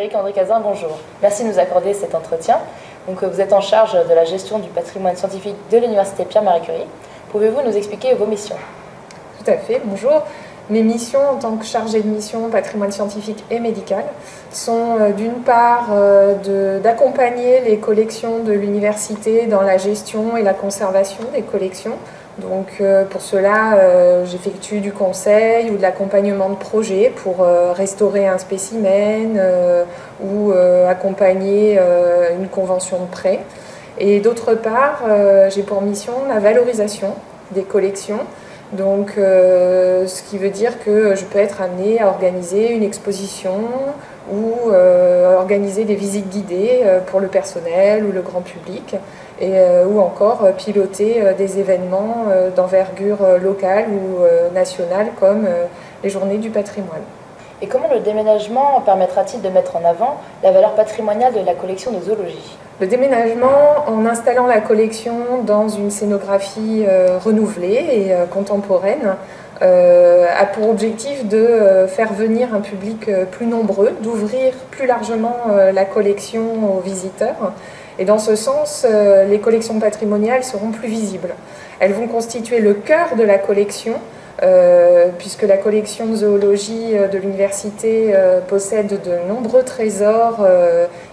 Frédéric André Cazin, bonjour. Merci de nous accorder cet entretien. Vous êtes en charge de la gestion du patrimoine scientifique de l'Université Pierre-Marie Curie. Pouvez-vous nous expliquer vos missions? Tout à fait, bonjour. Mes missions en tant que chargée de mission patrimoine scientifique et médical sont d'une part d'accompagner les collections de l'université dans la gestion et la conservation des collections. Donc pour cela, j'effectue du conseil ou de l'accompagnement de projets pour restaurer un spécimen ou accompagner une convention de prêt. Et d'autre part, j'ai pour mission la valorisation des collections. Donc, ce qui veut dire que je peux être amenée à organiser une exposition ou organiser des visites guidées pour le personnel ou le grand public ou encore piloter des événements d'envergure locale ou nationale comme les journées du patrimoine. Et comment le déménagement permettra-t-il de mettre en avant la valeur patrimoniale de la collection de zoologie? Le déménagement, en installant la collection dans une scénographie renouvelée et contemporaine, a pour objectif de faire venir un public plus nombreux, d'ouvrir plus largement la collection aux visiteurs. Et dans ce sens, les collections patrimoniales seront plus visibles. Elles vont constituer le cœur de la collection, puisque la collection de zoologie de l'université possède de nombreux trésors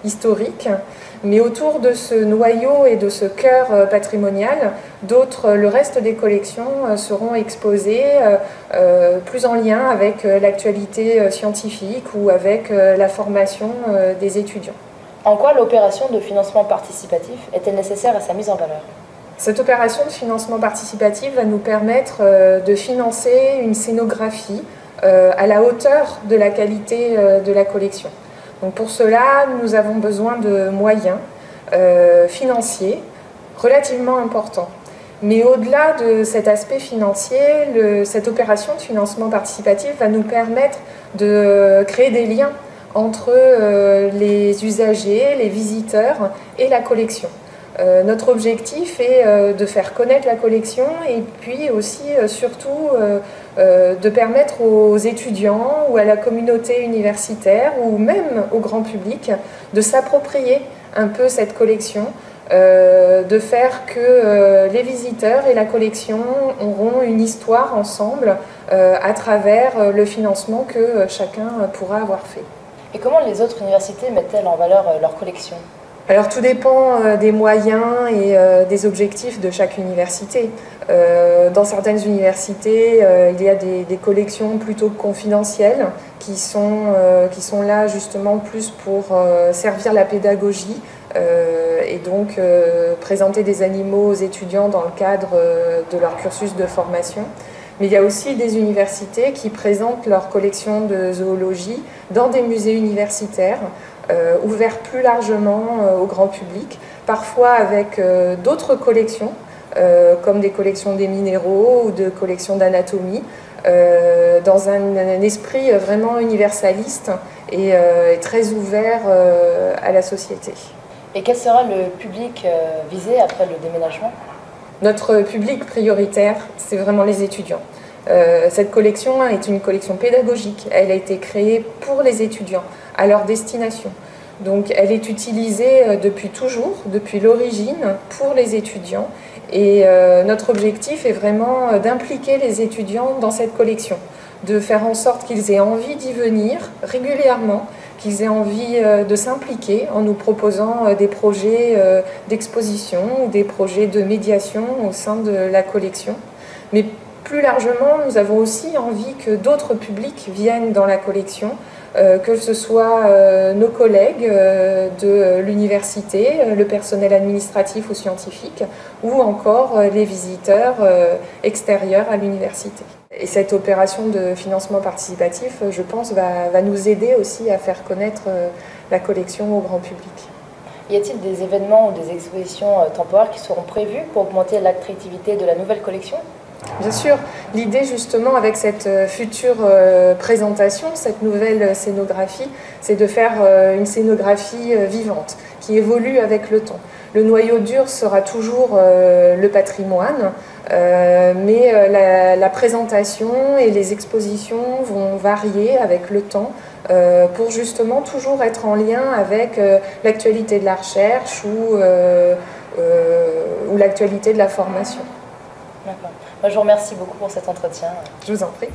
historiques. Mais autour de ce noyau et de ce cœur patrimonial, le reste des collections seront exposées plus en lien avec l'actualité scientifique ou avec la formation des étudiants. En quoi l'opération de financement participatif est-elle nécessaire à sa mise en valeur? Cette opération de financement participatif va nous permettre de financer une scénographie à la hauteur de la qualité de la collection. Donc pour cela, nous avons besoin de moyens financiers relativement importants. Mais au-delà de cet aspect financier, cette opération de financement participatif va nous permettre de créer des liens entre les usagers, les visiteurs et la collection. Notre objectif est de faire connaître la collection et puis aussi surtout de permettre aux étudiants ou à la communauté universitaire ou même au grand public de s'approprier un peu cette collection, de faire que les visiteurs et la collection auront une histoire ensemble à travers le financement que chacun pourra avoir fait. Et comment les autres universités mettent-elles en valeur leur collection? Alors tout dépend des moyens et des objectifs de chaque université. Dans certaines universités, il y a des collections plutôt confidentielles qui sont là justement plus pour servir la pédagogie et donc présenter des animaux aux étudiants dans le cadre de leur cursus de formation. Mais il y a aussi des universités qui présentent leur collection de zoologie dans des musées universitaires, ouverts plus largement au grand public, parfois avec d'autres collections, comme des collections des minéraux ou de collections d'anatomie, dans un esprit vraiment universaliste et très ouvert à la société. Et quel sera le public visé après le déménagement? Notre public prioritaire, c'est vraiment les étudiants. Cette collection est une collection pédagogique. Elle a été créée pour les étudiants, à leur destination. Donc elle est utilisée depuis toujours, depuis l'origine, pour les étudiants. Et notre objectif est vraiment d'impliquer les étudiants dans cette collection, de faire en sorte qu'ils aient envie d'y venir régulièrement, qu'ils aient envie de s'impliquer en nous proposant des projets d'exposition ou des projets de médiation au sein de la collection. Mais plus largement, nous avons aussi envie que d'autres publics viennent dans la collection, que ce soit nos collègues de l'université, le personnel administratif ou scientifique, ou encore les visiteurs extérieurs à l'université. Et cette opération de financement participatif, je pense, va nous aider aussi à faire connaître la collection au grand public. Y a-t-il des événements ou des expositions temporaires qui seront prévus pour augmenter l'attractivité de la nouvelle collection? Bien sûr, l'idée justement avec cette future présentation, cette nouvelle scénographie, c'est de faire une scénographie vivante, qui évolue avec le temps. Le noyau dur sera toujours le patrimoine, mais la présentation et les expositions vont varier avec le temps pour justement toujours être en lien avec l'actualité de la recherche ou l'actualité de la formation. D'accord. Moi, je vous remercie beaucoup pour cet entretien. Je vous en prie.